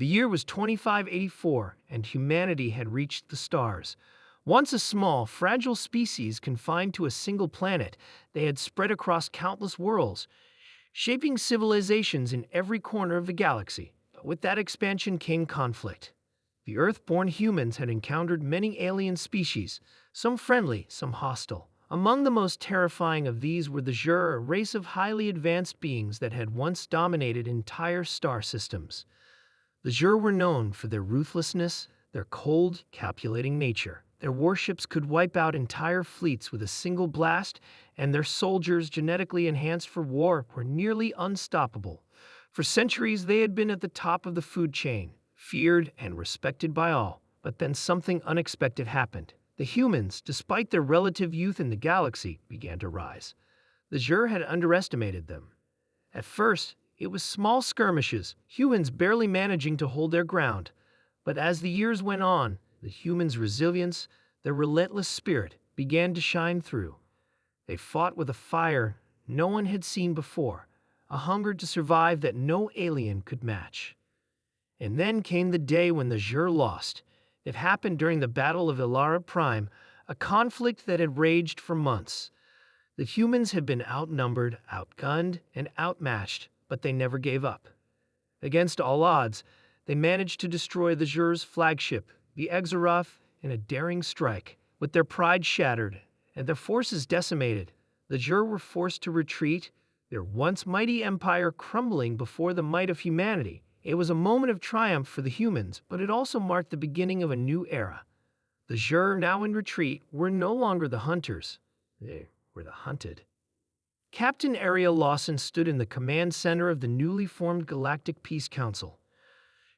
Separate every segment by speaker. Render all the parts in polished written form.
Speaker 1: The year was 2584, and humanity had reached the stars. Once a small, fragile species confined to a single planet, they had spread across countless worlds, shaping civilizations in every corner of the galaxy. But with that expansion came conflict. The Earth-born humans had encountered many alien species, some friendly, some hostile. Among the most terrifying of these were the Zhur, a race of highly advanced beings that had once dominated entire star systems. The Zhur were known for their ruthlessness, their cold, calculating nature. Their warships could wipe out entire fleets with a single blast, and their soldiers, genetically enhanced for war, were nearly unstoppable. For centuries, they had been at the top of the food chain, feared and respected by all. But then something unexpected happened. The humans, despite their relative youth in the galaxy, began to rise. The Zhur had underestimated them. At first, it was small skirmishes, humans barely managing to hold their ground. But as the years went on, the humans' resilience, their relentless spirit, began to shine through. They fought with a fire no one had seen before, a hunger to survive that no alien could match. And then came the day when the Zhur lost. It happened during the Battle of Ilara Prime, a conflict that had raged for months. The humans had been outnumbered, outgunned, and outmatched, but they never gave up. Against all odds, they managed to destroy the Zhur's flagship, the Exaraf, in a daring strike. With their pride shattered and their forces decimated, the Zhur were forced to retreat, their once mighty empire crumbling before the might of humanity. It was a moment of triumph for the humans, but it also marked the beginning of a new era. The Zhur, now in retreat, were no longer the hunters. They were the hunted. Captain Ariel Lawson stood in the command center of the newly formed Galactic Peace Council.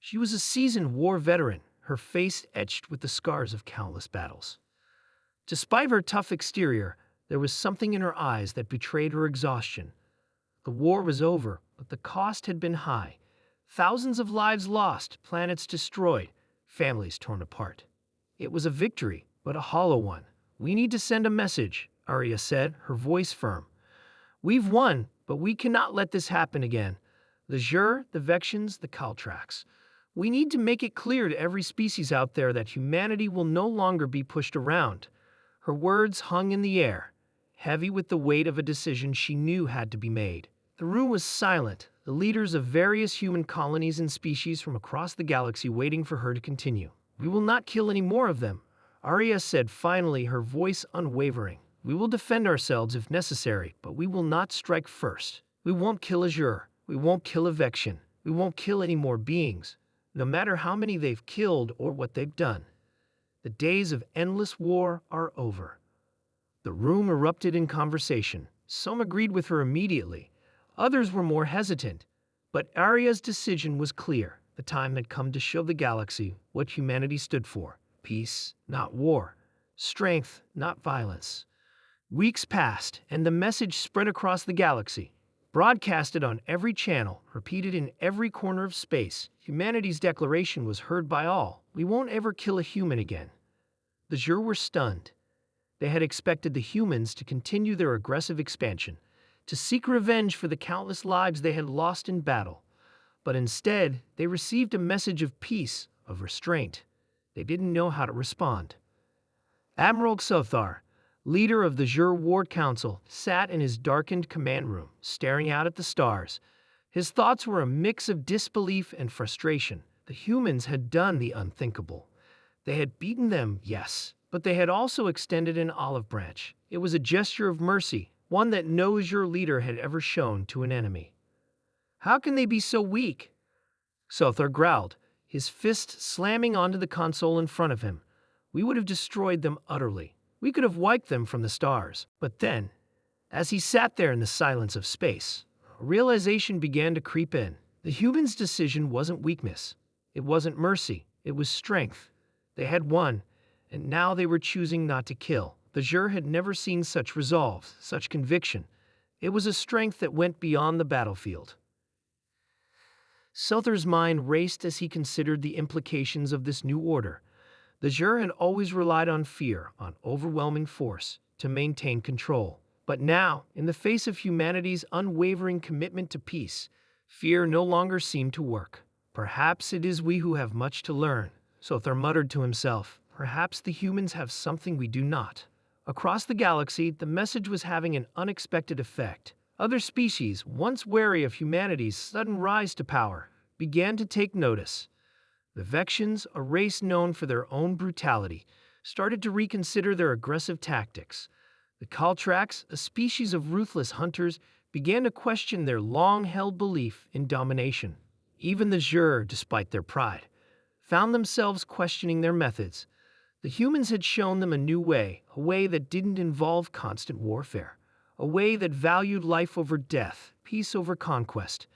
Speaker 1: She was a seasoned war veteran, her face etched with the scars of countless battles. Despite her tough exterior, there was something in her eyes that betrayed her exhaustion. The war was over, but the cost had been high. Thousands of lives lost, planets destroyed, families torn apart. It was a victory, but a hollow one. "We need to send a message," Arya said, her voice firm. "We've won, but we cannot let this happen again. The Zhur, the Vexians, the Kaltrax. We need to make it clear to every species out there that humanity will no longer be pushed around." Her words hung in the air, heavy with the weight of a decision she knew had to be made. The room was silent, the leaders of various human colonies and species from across the galaxy waiting for her to continue. "We will not kill any more of them," Arya said finally, her voice unwavering. "We will defend ourselves if necessary, but we will not strike first. We won't kill a Zhur. We won't kill a Vexian. We won't kill any more beings, no matter how many they've killed or what they've done. The days of endless war are over." The room erupted in conversation. Some agreed with her immediately. Others were more hesitant. But Arya's decision was clear. The time had come to show the galaxy what humanity stood for. Peace, not war. Strength, not violence. Weeks passed, and the message spread across the galaxy. Broadcasted on every channel, repeated in every corner of space, humanity's declaration was heard by all. "We won't ever kill a human again." The Zhur were stunned. They had expected the humans to continue their aggressive expansion, to seek revenge for the countless lives they had lost in battle. But instead, they received a message of peace, of restraint. They didn't know how to respond. Admiral Xothar, leader of the Zhur War Council, sat in his darkened command room, staring out at the stars. His thoughts were a mix of disbelief and frustration. The humans had done the unthinkable. They had beaten them, yes, but they had also extended an olive branch. It was a gesture of mercy, one that no Zhur leader had ever shown to an enemy. "How can they be so weak?" Xothar growled, his fist slamming onto the console in front of him. "We would have destroyed them utterly. We could have wiped them from the stars." But then, as he sat there in the silence of space, a realization began to creep in. The humans' decision wasn't weakness. It wasn't mercy. It was strength. They had won, and now they were choosing not to kill. The Zhur had never seen such resolve, such conviction. It was a strength that went beyond the battlefield. Xothar's mind raced as he considered the implications of this new order. The Zhur had always relied on fear, on overwhelming force, to maintain control. But now, in the face of humanity's unwavering commitment to peace, fear no longer seemed to work. Perhaps it is we who have much to learn, Sothar muttered to himself. Perhaps the humans have something we do not. Across the galaxy, the message was having an unexpected effect. Other species, once wary of humanity's sudden rise to power, began to take notice. The Vexians, a race known for their own brutality, started to reconsider their aggressive tactics. The Caltrax, a species of ruthless hunters, began to question their long-held belief in domination. Even the Zhur, despite their pride, found themselves questioning their methods. The humans had shown them a new way, a way that didn't involve constant warfare, a way that valued life over death, peace over conquest.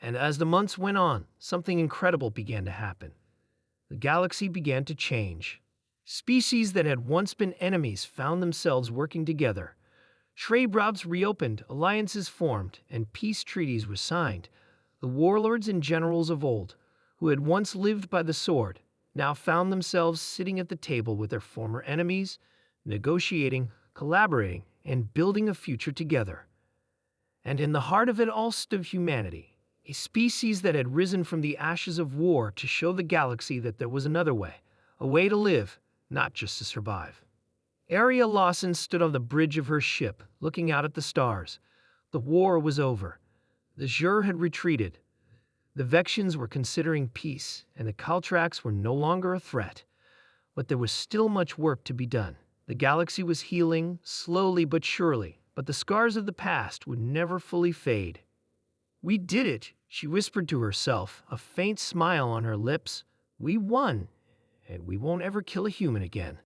Speaker 1: And as the months went on, something incredible began to happen. The galaxy began to change. Species that had once been enemies found themselves working together. Trade routes reopened, alliances formed, and peace treaties were signed. The warlords and generals of old, who had once lived by the sword, now found themselves sitting at the table with their former enemies, negotiating, collaborating, and building a future together. And in the heart of it all stood humanity, a species that had risen from the ashes of war to show the galaxy that there was another way, a way to live, not just to survive. Aria Lawson stood on the bridge of her ship, looking out at the stars. The war was over. The Zhur had retreated. The Vexians were considering peace, and the Caltrax were no longer a threat. But there was still much work to be done. The galaxy was healing, slowly but surely, but the scars of the past would never fully fade. "We did it," she whispered to herself, a faint smile on her lips. "We won, and we won't ever kill a human again."